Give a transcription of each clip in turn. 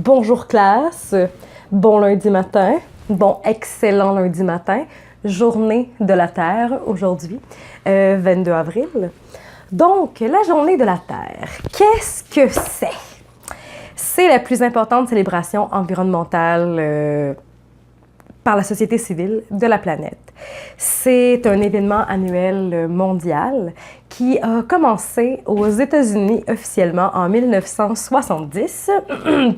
Bonjour classe, bon lundi matin, bon excellent lundi matin, journée de la Terre aujourd'hui, 22 avril. Donc, la journée de la Terre, qu'est-ce que c'est? C'est la plus importante célébration environnementale par la société civile de la planète. C'est un événement annuel mondial qui a commencé aux États-Unis officiellement en 1970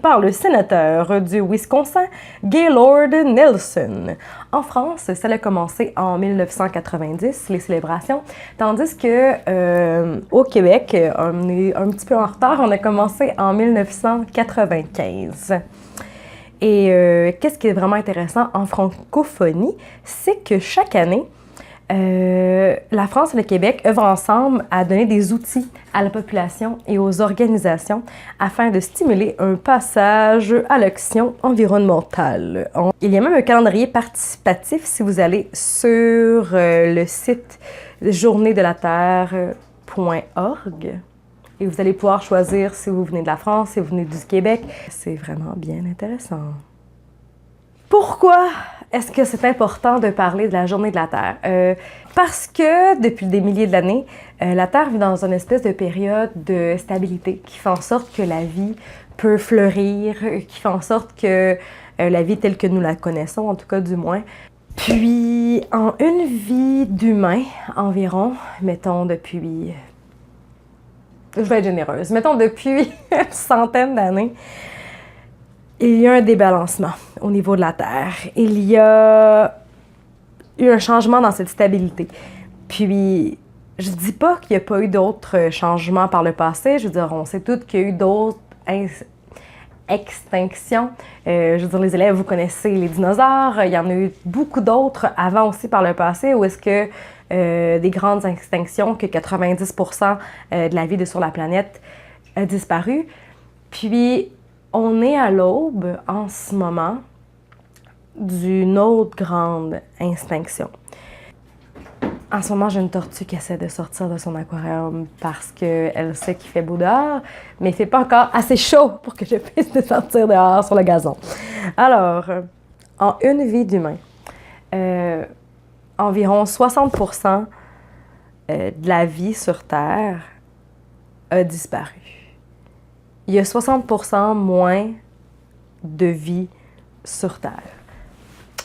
par le sénateur du Wisconsin, Gaylord Nelson. En France, ça a commencé en 1990, les célébrations, tandis que au Québec, on est un petit peu en retard, on a commencé en 1995. Et qu'est-ce qui est vraiment intéressant en francophonie, c'est que chaque année, la France et le Québec œuvrent ensemble à donner des outils à la population et aux organisations afin de stimuler un passage à l'action environnementale. Il y a même un calendrier participatif si vous allez sur le site journéedelaterre.org. Et vous allez pouvoir choisir si vous venez de la France, si vous venez du Québec. C'est vraiment bien intéressant. Pourquoi est-ce que c'est important de parler de la Journée de la Terre? Parce que depuis des milliers d'années, la Terre vit dans une espèce de période de stabilité qui fait en sorte que la vie peut fleurir, qui fait en sorte que la vie telle que nous la connaissons, en tout cas du moins. Puis, en une vie d'humain environ, mettons depuis... Je vais être généreuse. Mettons, depuis une centaine d'années, il y a un débalancement au niveau de la Terre. Il y a eu un changement dans cette stabilité. Puis, je dis pas qu'il n'y a pas eu d'autres changements par le passé. Je veux dire, on sait tous qu'il y a eu d'autres extinctions. Je veux dire, les élèves, vous connaissez les dinosaures. Il y en a eu beaucoup d'autres avant aussi par le passé. Où est-ce que des grandes extinctions, que 90% de la vie sur la planète a disparu. Puis, on est à l'aube, en ce moment, d'une autre grande extinction. En ce moment, j'ai une tortue qui essaie de sortir de son aquarium parce qu'elle sait qu'il fait beau dehors, mais il ne fait pas encore assez chaud pour que je puisse sortir dehors sur le gazon. Alors, en une vie d'humain, environ 60% de la vie sur Terre a disparu. Il y a 60% moins de vie sur Terre.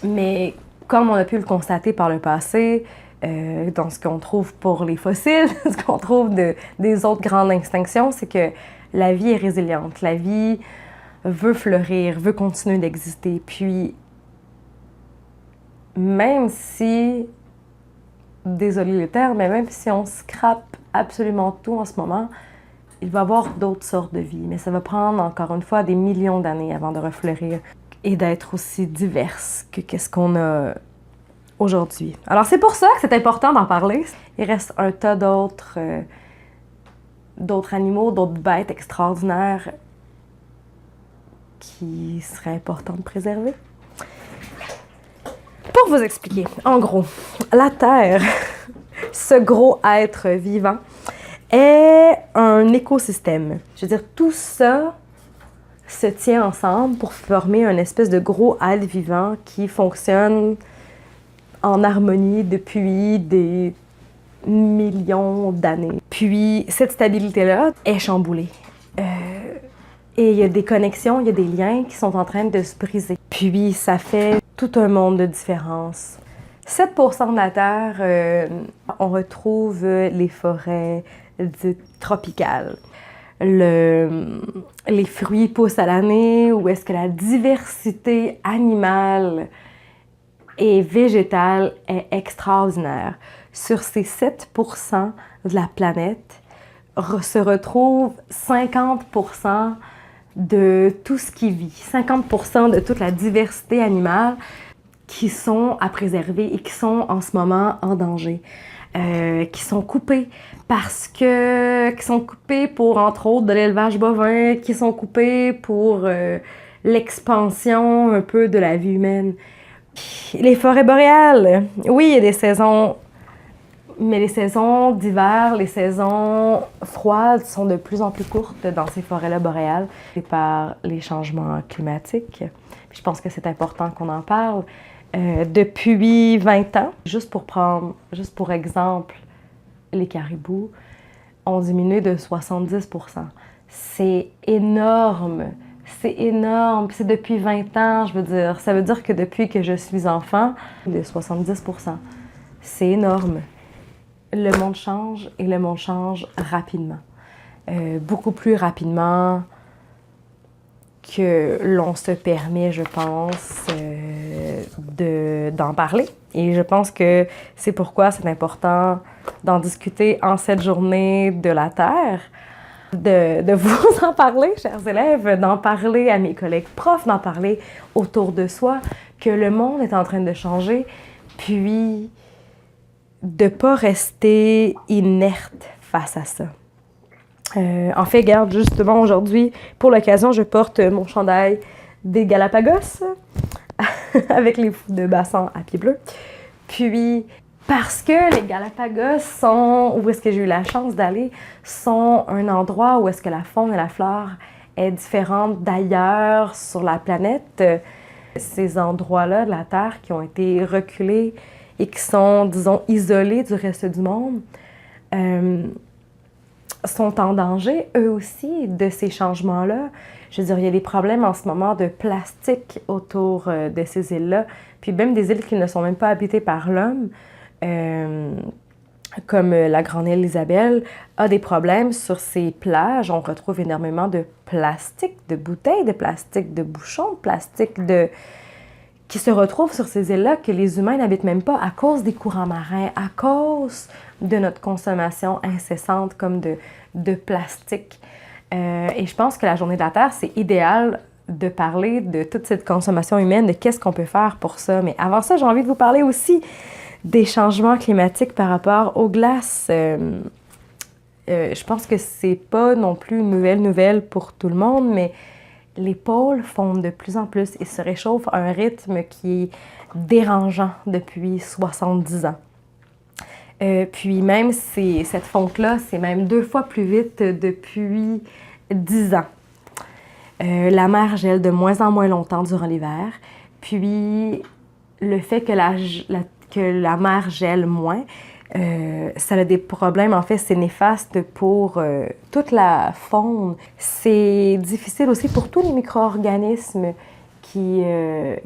Mais comme on a pu le constater par le passé, dans ce qu'on trouve pour les fossiles, ce qu'on trouve des autres grandes extinctions, c'est que la vie est résiliente. La vie veut fleurir, veut continuer d'exister. Puis, même si, désolé le terme, mais même si on scrape absolument tout en ce moment, il va y avoir d'autres sortes de vie. Mais ça va prendre, encore une fois, des millions d'années avant de refleurir et d'être aussi diverses que qu'est-ce qu'on a aujourd'hui. Alors, c'est pour ça que c'est important d'en parler. Il reste un tas d'autres animaux, d'autres bêtes extraordinaires qui seraient importants de préserver. Pour vous expliquer, en gros, la Terre, ce gros être vivant, est un écosystème. Je veux dire, tout ça se tient ensemble pour former un espèce de gros être vivant qui fonctionne en harmonie depuis des millions d'années. Puis, cette stabilité-là est chamboulée. Et il y a des connexions, il y a des liens qui sont en train de se briser. Puis, ça fait tout un monde de différences. 7% de la Terre, on retrouve les forêts tropicales. Les fruits poussent à l'année, où est-ce que la diversité animale et végétale est extraordinaire. Sur ces 7% de la planète, se retrouvent 50% de tout ce qui vit, 50% de toute la diversité animale qui sont à préserver et qui sont en ce moment en danger, qui sont coupées qui sont coupées pour, entre autres, de l'élevage bovin, qui sont coupées pour l'expansion un peu de la vie humaine. Les forêts boréales, oui, il y a des saisons Mais les saisons d'hiver, les saisons froides sont de plus en plus courtes dans ces forêts-là boréales et par les changements climatiques. Puis je pense que c'est important qu'on en parle. Depuis 20 ans, juste pour exemple, les caribous ont diminué de 70%. C'est énorme! C'est énorme! C'est depuis 20 ans, je veux dire. Ça veut dire que depuis que je suis enfant, de 70%. C'est énorme. Le monde change et le monde change rapidement. Beaucoup plus rapidement que l'on se permet, je pense, d'en parler. Et je pense que c'est pourquoi c'est important d'en discuter en cette journée de la Terre, de vous en parler, chers élèves, d'en parler à mes collègues profs, d'en parler autour de soi, que le monde est en train de changer, puis de ne pas rester inerte face à ça. En fait, regarde, justement, aujourd'hui, pour l'occasion, je porte mon chandail des Galapagos avec les fous de bassin à pieds bleus. Puis, parce que les Galapagos sont, où est-ce que j'ai eu la chance d'aller, sont un endroit où est-ce que la faune et la flore est différente d'ailleurs sur la planète. Ces endroits-là de la Terre qui ont été reculés et qui sont, disons, isolés du reste du monde, sont en danger, eux aussi, de ces changements-là. Je veux dire, il y a des problèmes en ce moment de plastique autour de ces îles-là, puis même des îles qui ne sont même pas habitées par l'homme, comme la Grande Île Isabelle, a des problèmes sur ses plages. On retrouve énormément de plastique, de bouteilles de plastique, de bouchons de plastique, qui se retrouvent sur ces îles-là que les humains n'habitent même pas à cause des courants marins, à cause de notre consommation incessante comme de plastique. Et je pense que la Journée de la Terre, c'est idéal de parler de toute cette consommation humaine, de qu'est-ce qu'on peut faire pour ça. Mais avant ça, j'ai envie de vous parler aussi des changements climatiques par rapport aux glaces. Je pense que c'est pas non plus une nouvelle nouvelle pour tout le monde, mais les pôles fondent de plus en plus et se réchauffent à un rythme qui est dérangeant depuis 70 ans. Puis même, cette fonte-là, c'est même 2 fois plus vite depuis 10 ans. La mer gèle de moins en moins longtemps durant l'hiver. Puis le fait que la mer gèle moins, ça a des problèmes, en fait, c'est néfaste pour toute la faune. C'est difficile aussi pour tous les micro-organismes qui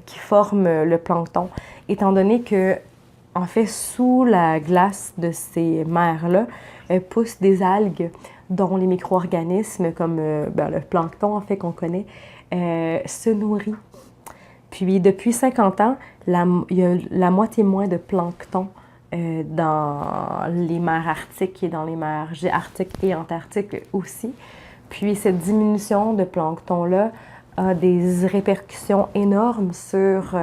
forment le plancton, étant donné que, en fait, sous la glace de ces mers-là, poussent des algues dont les micro-organismes, comme le plancton, en fait, qu'on connaît, se nourrit. Puis, depuis 50 ans, il y a la moitié moins de plancton dans les mers arctiques et dans les mers arctiques et antarctiques aussi. Puis cette diminution de plancton-là a des répercussions énormes sur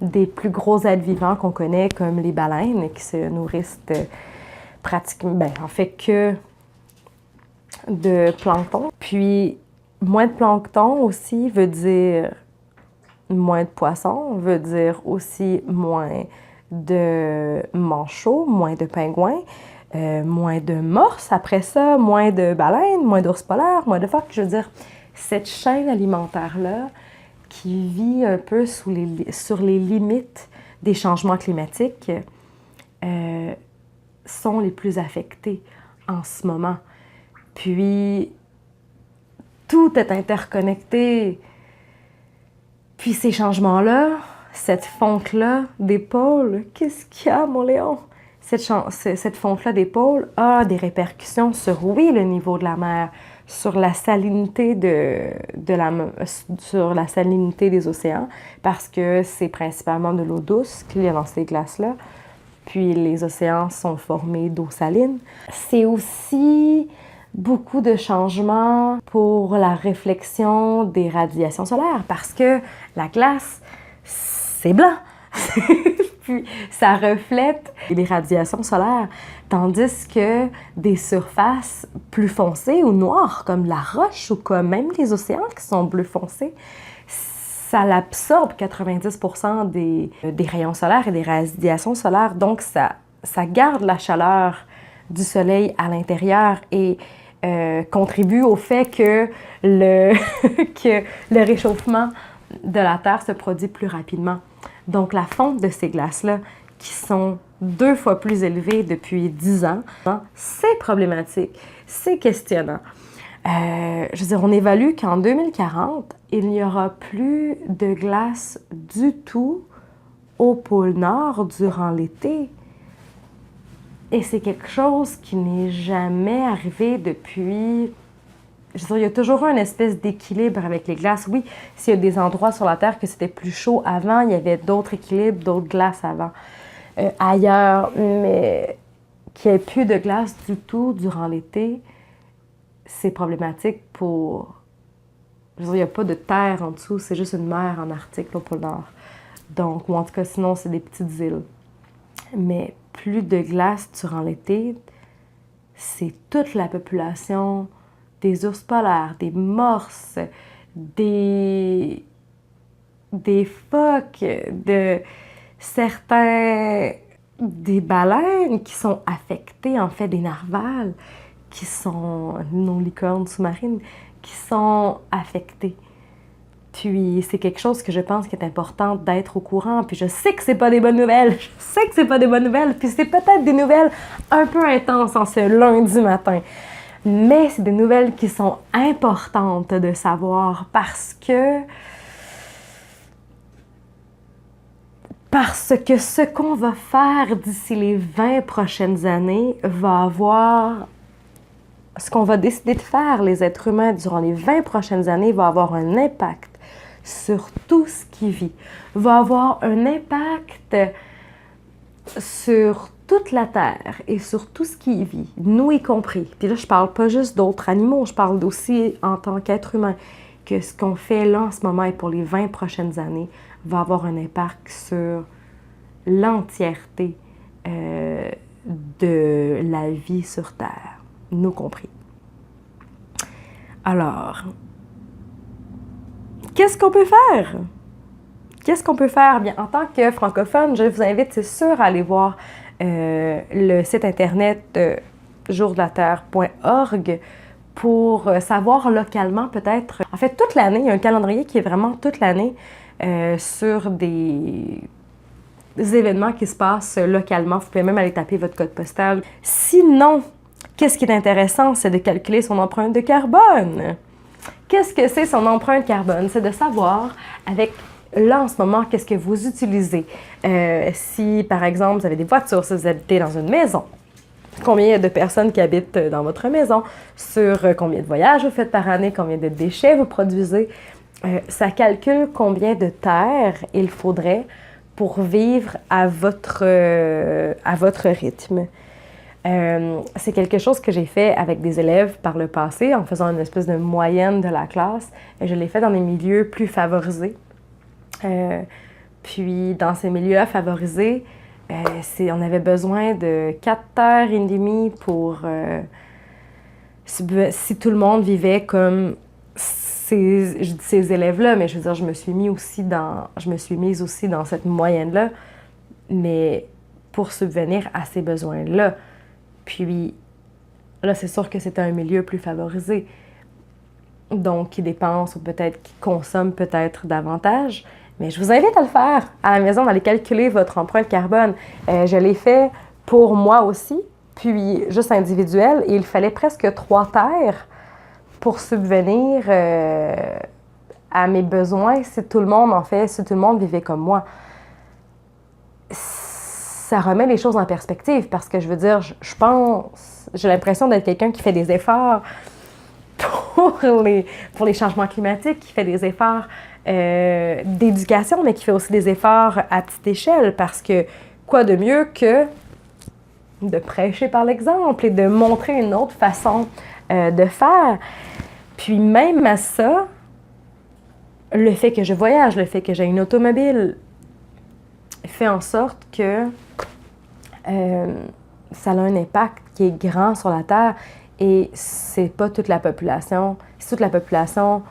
des plus gros êtres vivants qu'on connaît, comme les baleines, qui se nourrissent pratiquement, en fait, que de plancton. Puis moins de plancton aussi veut dire moins de poissons, veut dire aussi moins de manchots, moins de pingouins, moins de morses après ça, moins de baleines, moins d'ours polaires, moins de phoques. Je veux dire, cette chaîne alimentaire-là qui vit un peu sur les limites des changements climatiques sont les plus affectés en ce moment. Puis, tout est interconnecté. Puis ces changements-là, cette fonte-là des pôles, qu'est-ce qu'il y a, mon Léon? Cette fonte-là des pôles a des répercussions sur, oui, le niveau de la mer, sur la salinité sur la salinité des océans, parce que c'est principalement de l'eau douce qu'il y a dans ces glaces-là. Puis les océans sont formés d'eau saline. C'est aussi beaucoup de changements pour la réflexion des radiations solaires, parce que la glace, c'est blanc. Puis ça reflète les radiations solaires, tandis que des surfaces plus foncées ou noires, comme la roche ou comme même les océans qui sont bleu foncé, ça absorbe 90% des rayons solaires et des radiations solaires. Donc, ça ça garde la chaleur du soleil à l'intérieur et contribue au fait que que le réchauffement de la Terre se produit plus rapidement. Donc, la fonte de ces glaces-là, qui sont 2 fois plus élevées depuis 10 ans, c'est problématique, c'est questionnant. Je veux dire, on évalue qu'en 2040, il n'y aura plus de glace du tout au pôle Nord durant l'été. Et c'est quelque chose qui n'est jamais arrivé depuis... Je veux dire, il y a toujours eu une espèce d'équilibre avec les glaces. Oui, s'il y a des endroits sur la Terre que c'était plus chaud avant, il y avait d'autres équilibres, d'autres glaces avant, ailleurs, mais qu'il n'y ait plus de glace du tout durant l'été, c'est problématique pour... Je veux dire, il n'y a pas de terre en dessous, c'est juste une mer en Arctique, au pôle Nord. Donc, ou en tout cas, sinon, c'est des petites îles. Mais plus de glace durant l'été, c'est toute la population des ours polaires, des morses, des phoques, de certains... des baleines qui sont affectées, en fait, des narvals, qui sont nos licornes sous-marines, qui sont affectées. Puis c'est quelque chose que je pense qu'il est important d'être au courant. Puis je sais que c'est pas des bonnes nouvelles. Je sais que c'est pas des bonnes nouvelles. Puis c'est peut-être des nouvelles un peu intenses en ce lundi matin. Mais c'est des nouvelles qui sont importantes de savoir parce que ce qu'on va faire d'ici les 20 prochaines années va avoir... Ce qu'on va décider de faire, les êtres humains, durant les 20 prochaines années, va avoir un impact sur tout ce qui vit, va avoir un impact sur toute la Terre et sur tout ce qui y vit, nous y compris. Puis là, je parle pas juste d'autres animaux, je parle aussi en tant qu'être humain, que ce qu'on fait là en ce moment et pour les 20 prochaines années va avoir un impact sur l'entièreté de la vie sur Terre, nous compris. Alors, qu'est-ce qu'on peut faire? Qu'est-ce qu'on peut faire? Bien, en tant que francophone, je vous invite, c'est sûr, à aller voir le site internet jourdelaterre.org pour savoir localement peut-être... En fait, toute l'année, il y a un calendrier qui est vraiment toute l'année sur des événements qui se passent localement. Vous pouvez même aller taper votre code postal. Sinon, qu'est-ce qui est intéressant, c'est de calculer son empreinte de carbone. Qu'est-ce que c'est son empreinte carbone? C'est de savoir, avec là en ce moment, qu'est-ce que vous utilisez. Si, par exemple, vous avez des voitures, si vous habitez dans une maison, combien il y a de personnes qui habitent dans votre maison, sur combien de voyages vous faites par année, combien de déchets vous produisez. Ça calcule combien de terre il faudrait pour vivre à votre rythme. C'est quelque chose que j'ai fait avec des élèves par le passé, en faisant une espèce de moyenne de la classe. Je l'ai fait dans des milieux plus favorisés. Puis, dans ces milieux-là favorisés, on avait besoin de 4 heures et demie pour... si tout le monde vivait comme ces élèves-là, mais je veux dire, je me suis mise aussi dans cette moyenne-là, mais pour subvenir à ces besoins-là. Puis là, c'est sûr que c'est un milieu plus favorisé, donc qui dépense ou peut-être qui consomme peut-être davantage. Mais je vous invite à le faire à la maison, d'aller calculer votre empreinte carbone. Je l'ai fait pour moi aussi, puis juste individuel, et il fallait presque 3 terres pour subvenir à mes besoins si tout le monde vivait comme moi. Ça remet les choses en perspective parce que je veux dire, j'ai l'impression d'être quelqu'un qui fait des efforts pour les changements climatiques, qui fait des efforts d'éducation, mais qui fait aussi des efforts à petite échelle parce que quoi de mieux que de prêcher par l'exemple et de montrer une autre façon de faire. Puis même à ça, le fait que je voyage, le fait que j'ai une automobile fait en sorte que ça a un impact qui est grand sur la Terre et c'est pas toute la population. Si toute la population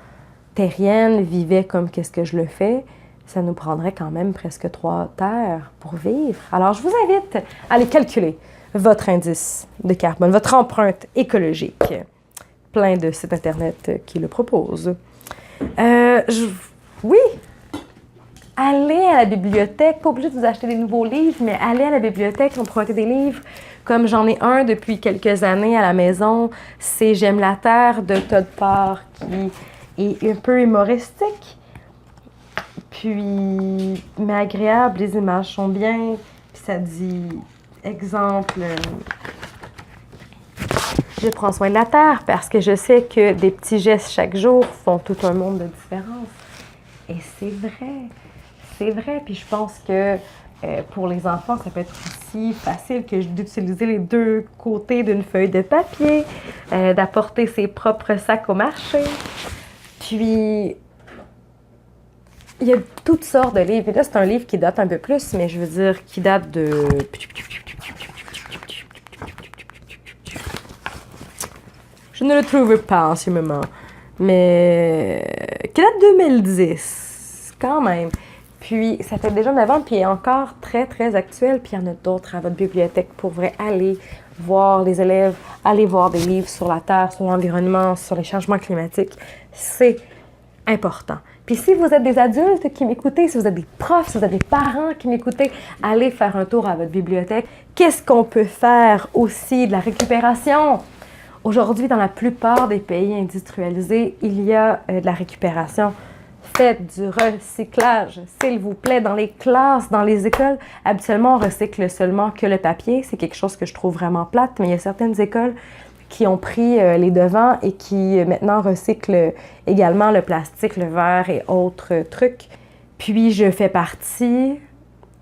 terrienne vivait comme qu'est-ce que je le fais, ça nous prendrait quand même presque 3 terres pour vivre. Alors, je vous invite à aller calculer votre indice de carbone, votre empreinte écologique. Plein de sites Internet qui le proposent. Oui, allez à la bibliothèque, pas obligé de vous acheter des nouveaux livres, mais allez à la bibliothèque, emprunter des livres. Comme j'en ai un depuis quelques années à la maison, c'est J'aime la Terre de Todd Parr, qui est un peu humoristique, puis mais agréable, les images sont bien, puis ça dit, exemple, je prends soin de la Terre parce que je sais que des petits gestes chaque jour font tout un monde de différence. Et c'est vrai, puis je pense que pour les enfants, ça peut être aussi facile que d'utiliser les deux côtés d'une feuille de papier, d'apporter ses propres sacs au marché. Puis, il y a toutes sortes de livres. Et là, c'est un livre qui date un peu plus, mais je veux dire, qui date de... Je ne le trouve pas en ce moment, mais qui date de 2010, quand même. Puis, ça fait déjà 9 ans, puis il est encore très, très actuel. Puis, il y en a d'autres à votre bibliothèque pour vrai. Aller voir les élèves, aller voir des livres sur la Terre, sur l'environnement, sur les changements climatiques. C'est important. Puis, si vous êtes des adultes qui m'écoutez, si vous êtes des profs, si vous êtes des parents qui m'écoutez, allez faire un tour à votre bibliothèque. Qu'est-ce qu'on peut faire aussi de la récupération? Aujourd'hui, dans la plupart des pays industrialisés, il y a de la récupération. Faites du recyclage, s'il vous plaît. Dans les classes, dans les écoles, habituellement, on recycle seulement que le papier. C'est quelque chose que je trouve vraiment plate, mais il y a certaines écoles qui ont pris les devants et qui maintenant recyclent également le plastique, le verre et autres trucs. Puis, je fais partie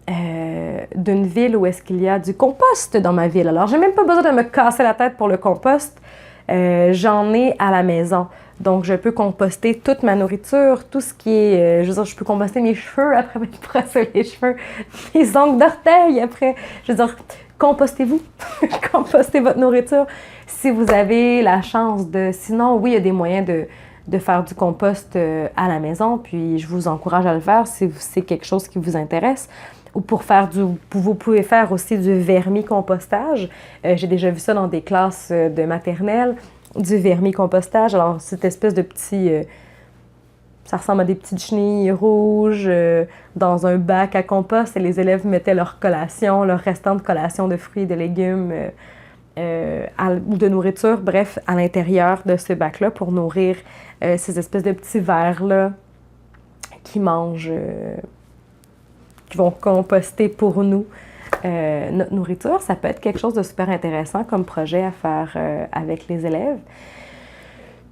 d'une ville où est-ce qu'il y a du compost dans ma ville. Alors, j'ai même pas besoin de me casser la tête pour le compost. J'en ai à la maison. Donc, je peux composter toute ma nourriture, tout ce qui est... je veux dire, je peux composter mes cheveux après m'être brossé les cheveux, mes ongles d'orteil après. Je veux dire, compostez-vous. Compostez votre nourriture si vous avez la chance de... Sinon, oui, il y a des moyens de faire du compost à la maison, puis je vous encourage à le faire si c'est quelque chose qui vous intéresse. Ou pour faire vous pouvez faire aussi du vermicompostage. J'ai déjà vu ça dans des classes de maternelle, du vermicompostage. Alors, cette espèce de petit... ça ressemble à des petites chenilles rouges dans un bac à compost et les élèves mettaient leur collation, leur restant de collation de fruits et de légumes ou de nourriture, bref, à l'intérieur de ce bac-là pour nourrir ces espèces de petits vers-là qui mangent... qui vont composter pour nous notre nourriture. Ça peut être quelque chose de super intéressant comme projet à faire avec les élèves.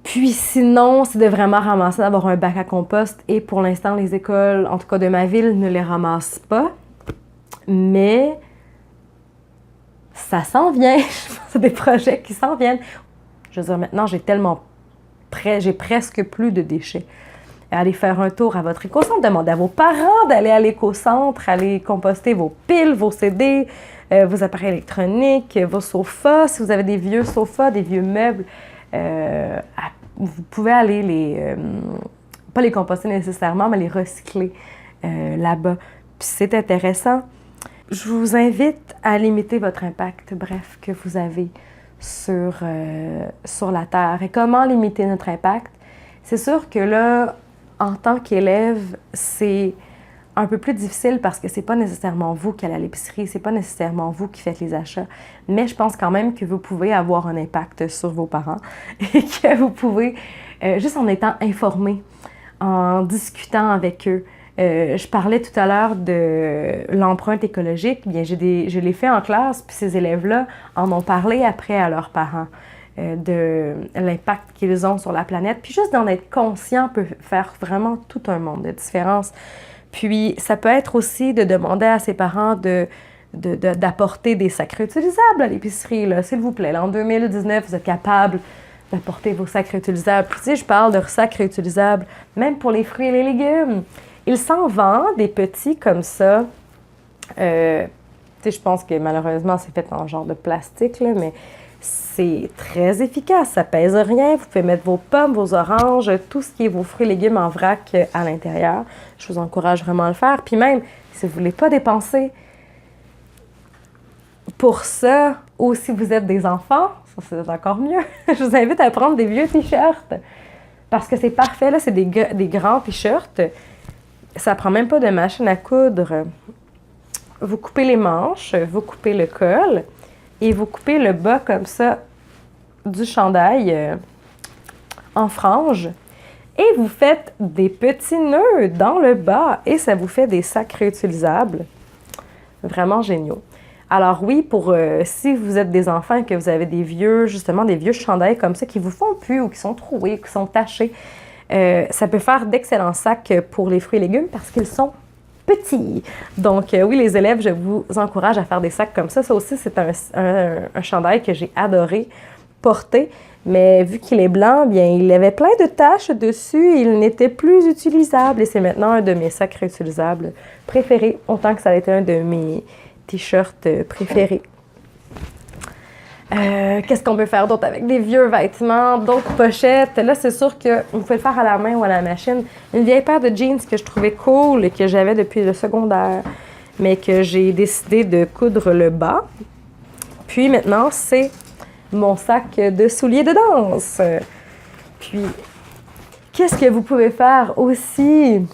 Puis sinon, c'est de vraiment ramasser, d'avoir un bac à compost. Et pour l'instant, les écoles, en tout cas de ma ville, ne les ramassent pas. Mais ça s'en vient. C'est des projets qui s'en viennent. Je veux dire, maintenant, j'ai presque plus de déchets. Allez faire un tour à votre éco-centre, demandez à vos parents d'aller à l'éco-centre, aller composter vos piles, vos CD, vos appareils électroniques, vos sofas. Si vous avez des vieux sofas, des vieux meubles, vous pouvez aller pas les composter nécessairement, mais les recycler là-bas. Puis c'est intéressant. Je vous invite à limiter votre impact, bref, que vous avez sur la Terre. Et comment limiter notre impact? C'est sûr que là, en tant qu'élève, c'est un peu plus difficile parce que c'est pas nécessairement vous qui allez à l'épicerie, c'est pas nécessairement vous qui faites les achats, mais je pense quand même que vous pouvez avoir un impact sur vos parents et que vous pouvez, juste en étant informé, en discutant avec eux. Je parlais tout à l'heure de l'empreinte écologique, bien je l'ai fait en classe, puis ces élèves-là en ont parlé après à leurs parents. De l'impact qu'ils ont sur la planète. Puis juste d'en être conscient peut faire vraiment tout un monde de différence. Puis ça peut être aussi de demander à ses parents d'apporter des sacs réutilisables à l'épicerie, là, s'il vous plaît. Là, en 2019, vous êtes capable d'apporter vos sacs réutilisables. Puis tu sais, je parle de sacs réutilisables, même pour les fruits et les légumes. Il s'en vend des petits comme ça. Tu sais, je pense que malheureusement, c'est fait en genre de plastique, là, mais C'est très efficace, ça pèse rien. Vous pouvez mettre vos pommes, vos oranges, tout ce qui est vos fruits et légumes en vrac à l'intérieur. Je vous encourage vraiment à le faire. Puis même, si vous ne voulez pas dépenser pour ça, ou si vous êtes des enfants, ça c'est encore mieux, je vous invite à prendre des vieux t-shirts. Parce que c'est parfait, là, c'est des grands t-shirts. Ça prend même pas de machine à coudre. Vous coupez les manches, vous coupez le col et vous coupez le bas comme ça du chandail en frange. Et vous faites des petits nœuds dans le bas et ça vous fait des sacs réutilisables. Vraiment géniaux. Alors oui, pour si vous êtes des enfants et que vous avez des vieux chandails comme ça qui vous font plus ou qui sont troués, qui sont tachés, ça peut faire d'excellents sacs pour les fruits et légumes parce qu'ils sont petits. Donc oui, les élèves, je vous encourage à faire des sacs comme ça. Ça aussi, c'est un chandail que j'ai adoré porter. Mais vu qu'il est blanc, bien, il avait plein de taches dessus. Il n'était plus utilisable et c'est maintenant un de mes sacs réutilisables préférés, autant que ça a été un de mes t-shirts préférés. Qu'est-ce qu'on peut faire d'autre avec des vieux vêtements, d'autres pochettes? Là, c'est sûr que vous pouvez le faire à la main ou à la machine. Une vieille paire de jeans que je trouvais cool et que j'avais depuis le secondaire, mais que j'ai décidé de coudre le bas. Puis maintenant, c'est mon sac de souliers de danse. Puis, qu'est-ce que vous pouvez faire aussi?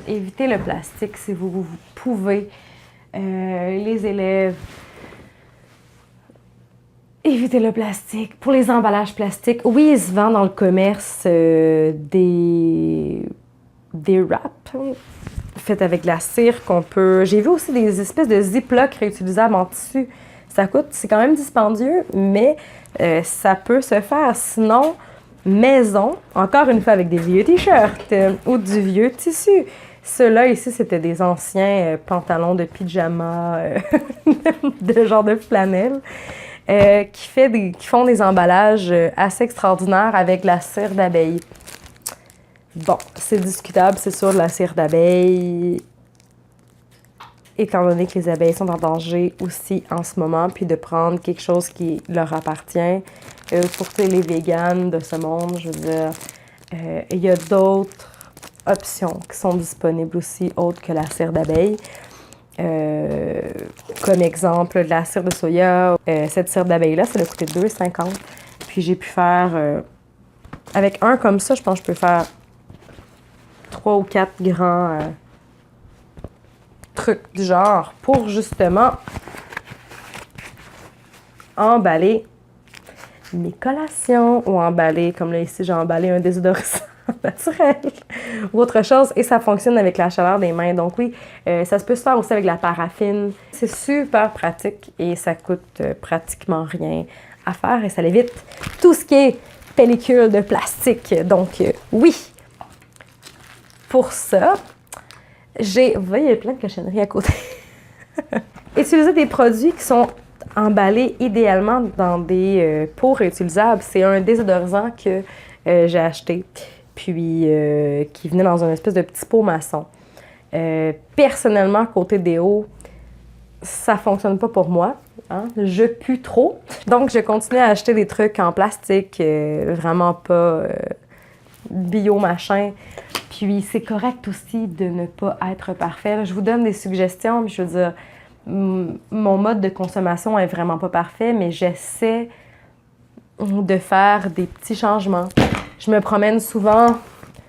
Évitez le plastique si vous pouvez. Les élèves, évitez le plastique. Pour les emballages plastiques, oui, il se vend dans le commerce des wraps faits avec de la cire qu'on peut... J'ai vu aussi des espèces de ziplocs réutilisables en tissu. C'est quand même dispendieux, mais ça peut se faire. Sinon, maison, encore une fois avec des vieux t-shirts ou du vieux tissu. Ceux-là, ici, c'était des anciens pantalons de pyjama, de genre de flanelle, qui font des emballages assez extraordinaires avec la cire d'abeille. Bon, c'est discutable, c'est sûr, de la cire d'abeille, étant donné que les abeilles sont en danger aussi en ce moment, puis de prendre quelque chose qui leur appartient. Pour les véganes de ce monde, je veux dire, il y a d'autres options qui sont disponibles aussi, autres que la cire d'abeille. Comme exemple, de la cire de soya. Cette cire d'abeille-là, ça a coûté 2,50 $. Puis j'ai pu faire, avec un comme ça, je pense que je peux faire 3 ou 4 grands trucs du genre pour justement emballer mes collations ou emballer, comme là ici, j'ai emballé un désodorisant naturel ou autre chose et ça fonctionne avec la chaleur des mains. Donc oui, ça se peut se faire aussi avec la paraffine. C'est super pratique et ça coûte pratiquement rien à faire et ça évite tout ce qui est pellicule de plastique. Donc oui, pour ça, vous voyez, il y a plein de cochonneries à côté. Utiliser des produits qui sont emballés idéalement dans des pots réutilisables. C'est un désodorisant que j'ai acheté, puis qui venait dans une espèce de petit pot maçon. Personnellement, côté déo, ça fonctionne pas pour moi. Hein? Je pue trop. Donc, je continue à acheter des trucs en plastique, vraiment pas bio machin. Puis, c'est correct aussi de ne pas être parfait. Là, je vous donne des suggestions, mais je veux dire, mon mode de consommation est vraiment pas parfait, mais j'essaie de faire des petits changements. Je me promène souvent.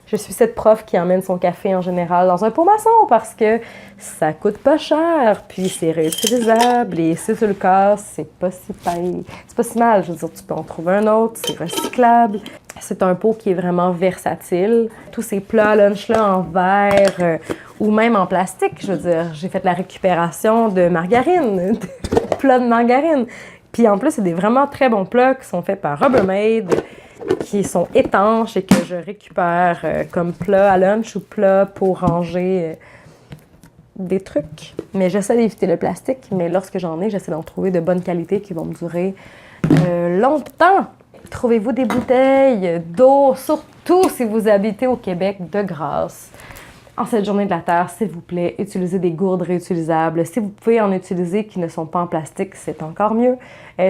Je suis cette prof qui emmène son café en général dans un pot maçon parce que ça coûte pas cher, puis c'est réutilisable et si tu le casses, c'est pas si mal. Je veux dire, tu peux en trouver un autre, c'est recyclable. C'est un pot qui est vraiment versatile. Tous ces plats lunch-là en verre ou même en plastique, je veux dire, j'ai fait la récupération de margarine, de plats de margarine. Puis en plus, c'est des vraiment très bons plats qui sont faits par Rubbermaid, qui sont étanches et que je récupère comme plat à lunch ou plat pour ranger des trucs. Mais j'essaie d'éviter le plastique, mais lorsque j'en ai, j'essaie d'en trouver de bonne qualité qui vont me durer longtemps. Trouvez-vous des bouteilles d'eau, surtout si vous habitez au Québec, de grâce. En cette journée de la Terre, s'il vous plaît, utilisez des gourdes réutilisables. Si vous pouvez en utiliser qui ne sont pas en plastique, c'est encore mieux.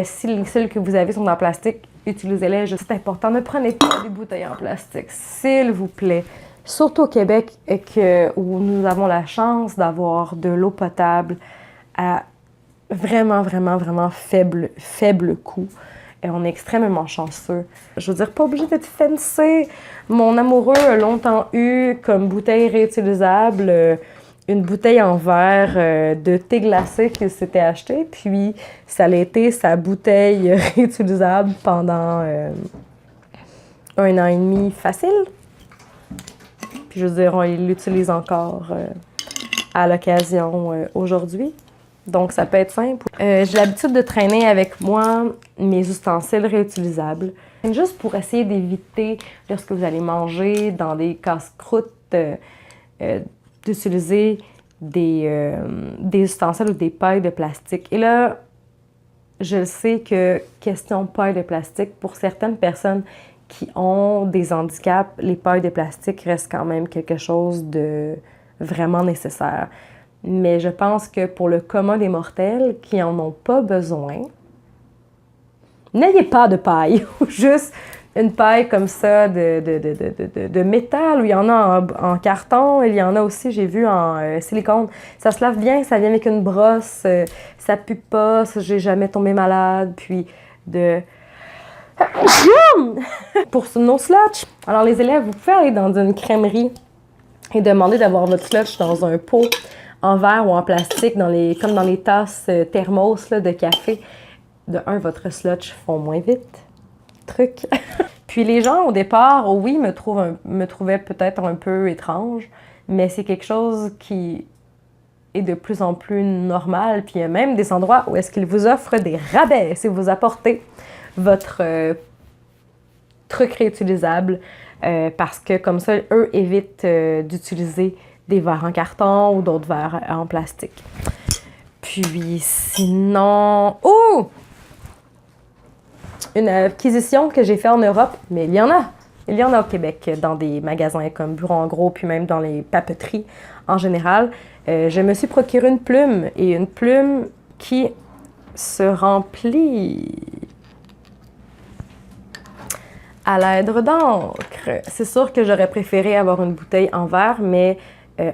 Si les seules que vous avez sont en plastique, utilisez-les. C'est important, ne prenez pas des bouteilles en plastique, s'il vous plaît. Surtout au Québec, où nous avons la chance d'avoir de l'eau potable à vraiment, vraiment, vraiment faible coût. Et on est extrêmement chanceux. Je veux dire, pas obligé d'être fancy. Mon amoureux a longtemps eu comme bouteille réutilisable une bouteille en verre de thé glacé qu'il s'était acheté. Puis ça a été sa bouteille réutilisable pendant 1 an et demi facile. Puis je veux dire, il l'utilise encore à l'occasion aujourd'hui. Donc, ça peut être simple. J'ai l'habitude de traîner avec moi mes ustensiles réutilisables. Juste pour essayer d'éviter, lorsque vous allez manger dans des casse-croûtes, d'utiliser des ustensiles ou des pailles de plastique. Et là, je le sais que, question paille de plastique, pour certaines personnes qui ont des handicaps, les pailles de plastique restent quand même quelque chose de vraiment nécessaire. Mais je pense que pour le commun des mortels qui n'en ont pas besoin, n'ayez pas de paille, ou juste une paille comme ça de métal, où il y en a en carton, il y en a aussi, j'ai vu, en silicone. Ça se lave bien, ça vient avec une brosse, ça pue pas, j'ai jamais tombé malade, puis Pour nos slotch, alors les élèves, vous pouvez aller dans une crèmerie et demander d'avoir votre slotch dans un pot en verre ou en plastique, comme dans les tasses thermos là, de café. De un, votre slotch fond moins vite. Truc. Puis les gens, au départ, oui, me trouvaient peut-être un peu étrange, mais c'est quelque chose qui est de plus en plus normal. Puis il y a même des endroits où est-ce qu'ils vous offrent des rabais si vous apportez votre truc réutilisable, parce que comme ça, eux évitent d'utiliser des verres en carton ou d'autres verres en plastique. Puis sinon... Oh! Une acquisition que j'ai faite en Europe, mais il y en a. Il y en a au Québec, dans des magasins comme Bureau en gros, puis même dans les papeteries en général. Je me suis procuré une plume, et une plume qui se remplit à l'aide d'encre. C'est sûr que j'aurais préféré avoir une bouteille en verre, mais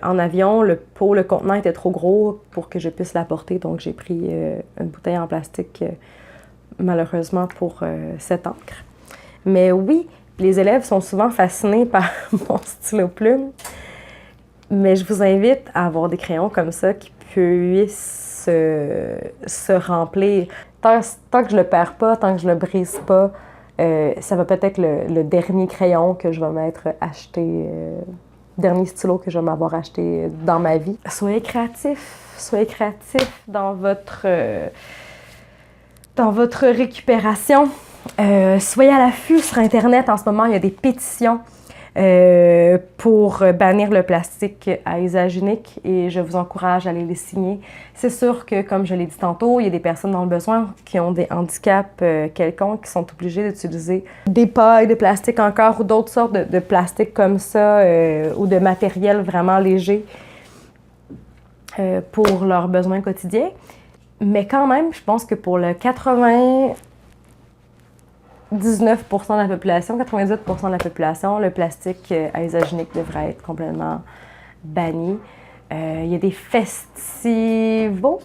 en avion, le contenant était trop gros pour que je puisse l'apporter, donc j'ai pris une bouteille en plastique, malheureusement, pour cette encre. Mais oui, les élèves sont souvent fascinés par mon stylo plume, mais je vous invite à avoir des crayons comme ça qui puissent se remplir. Tant que je le perds pas, tant que je le brise pas, ça va peut-être le dernier crayon que je vais m'être acheté, dernier stylo que je vais m'avoir acheté dans ma vie. Soyez créatifs dans votre récupération. Soyez à l'affût sur Internet. En ce moment, il y a des pétitions pour bannir le plastique à usage unique et je vous encourage à aller les signer. C'est sûr que, comme je l'ai dit tantôt, il y a des personnes dans le besoin qui ont des handicaps quelconques qui sont obligées d'utiliser des pailles de plastique encore ou d'autres sortes de plastique comme ça ou de matériel vraiment léger pour leurs besoins quotidiens. Mais quand même, je pense que pour le 99% de la population, 98% de la population, le plastique à usage unique devrait être complètement banni. Il y a des festivals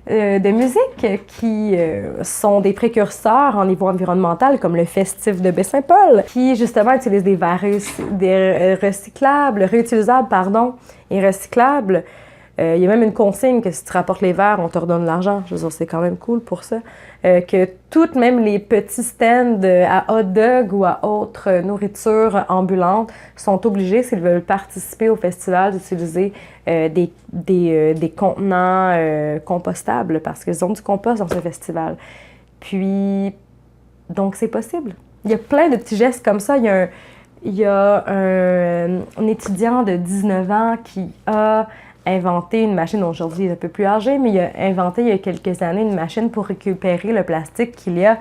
de musique qui sont des précurseurs en niveau environnemental, comme le Festif de Baie-Saint-Paul, qui justement utilisent des verres réutilisables et recyclables. Il y a même une consigne que si tu rapportes les verres, on te redonne l'argent. Je veux dire, c'est quand même cool pour ça. Que toutes, même les petits stands à hot dog ou à autre nourriture ambulante sont obligés, s'ils veulent participer au festival, d'utiliser des contenants compostables parce qu'ils ont du compost dans ce festival. Puis, donc c'est possible. Il y a plein de petits gestes comme ça. Il y a un étudiant de 19 ans qui a inventé une machine, aujourd'hui il est un peu plus âgé, mais il a inventé il y a quelques années une machine pour récupérer le plastique qu'il y a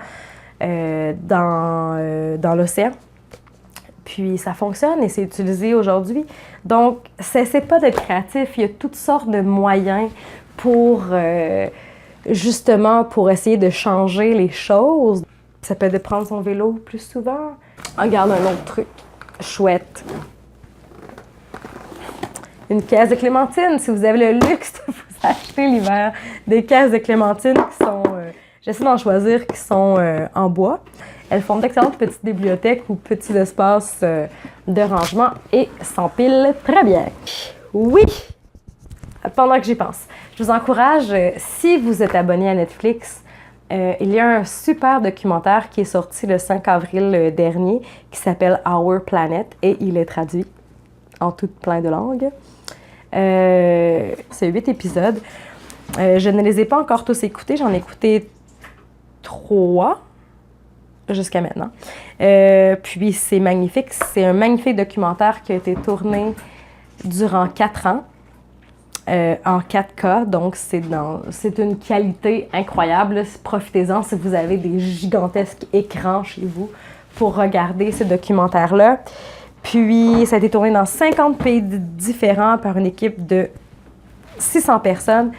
dans l'océan. Puis ça fonctionne et c'est utilisé aujourd'hui. Donc, cessez pas d'être créatif. Il y a toutes sortes de moyens pour, justement, pour essayer de changer les choses. Ça peut être de prendre son vélo plus souvent. Regarde un autre truc chouette. Une caisse de clémentine. Si vous avez le luxe de vous acheter l'hiver des caisses de clémentine qui sont, j'essaie d'en choisir, qui sont en bois. Elles font d'excellentes petites bibliothèques ou petits espaces de rangement et s'empilent très bien. Oui! Pendant que j'y pense, je vous encourage, si vous êtes abonné à Netflix, il y a un super documentaire qui est sorti le 5 avril dernier qui s'appelle Our Planet et il est traduit en tout plein de langues. C'est 8 épisodes. Je ne les ai pas encore tous écoutés, j'en ai écouté 3 jusqu'à maintenant. Puis c'est magnifique, c'est un magnifique documentaire qui a été tourné durant 4 ans. En 4K, donc c'est une qualité incroyable. Profitez-en si vous avez des gigantesques écrans chez vous pour regarder ce documentaire-là. Puis, ça a été tourné dans 50 pays différents par une équipe de 600 personnes.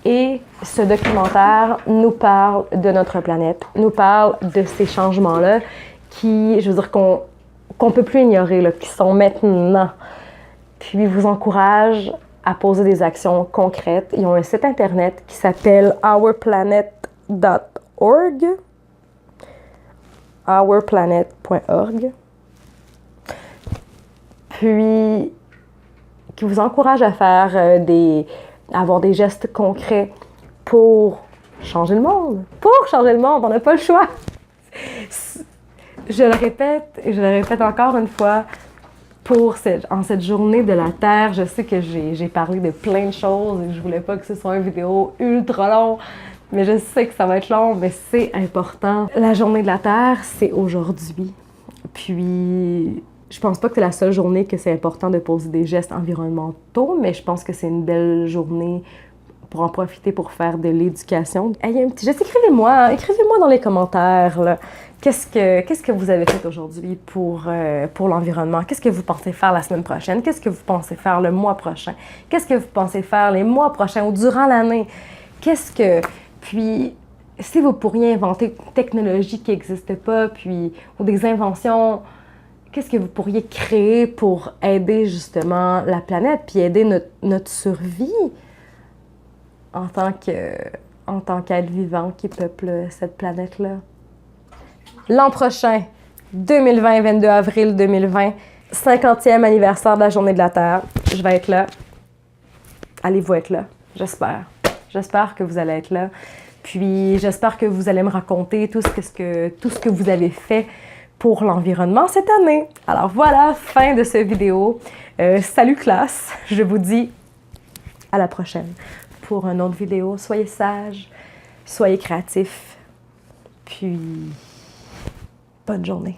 Et ce documentaire nous parle de notre planète, nous parle de ces changements-là qui, je veux dire, qu'on peut plus ignorer, là, qui sont maintenant. Puis, vous encourage à poser des actions concrètes. Ils ont un site internet qui s'appelle ourplanet.org. ourplanet.org. Puis, qui vous encourage à faire avoir des gestes concrets pour changer le monde. Pour changer le monde, on n'a pas le choix. Je le répète et je le répète encore une fois. En cette journée de la Terre, je sais que j'ai parlé de plein de choses et je voulais pas que ce soit une vidéo ultra longue, mais je sais que ça va être long, mais c'est important. La journée de la Terre, c'est aujourd'hui. Puis, je pense pas que c'est la seule journée que c'est important de poser des gestes environnementaux, mais je pense que c'est une belle journée pour en profiter pour faire de l'éducation. Hey, écrivez-moi dans les commentaires, là. Qu'est-ce que vous avez fait aujourd'hui pour l'environnement? Qu'est-ce que vous pensez faire la semaine prochaine? Qu'est-ce que vous pensez faire le mois prochain? Qu'est-ce que vous pensez faire les mois prochains ou durant l'année? Puis, si vous pourriez inventer une technologie qui n'existe pas, ou des inventions, qu'est-ce que vous pourriez créer pour aider justement la planète, puis aider notre survie en tant qu'être vivant qui peuple cette planète-là? L'an prochain, 2020, 22 avril 2020, 50e anniversaire de la Journée de la Terre. Je vais être là. Allez-vous être là? J'espère. J'espère que vous allez être là. Puis j'espère que vous allez me raconter tout ce que vous avez fait pour l'environnement cette année. Alors voilà, fin de cette vidéo. Salut classe! Je vous dis à la prochaine pour une autre vidéo. Soyez sages, soyez créatifs. Puis... bonne journée.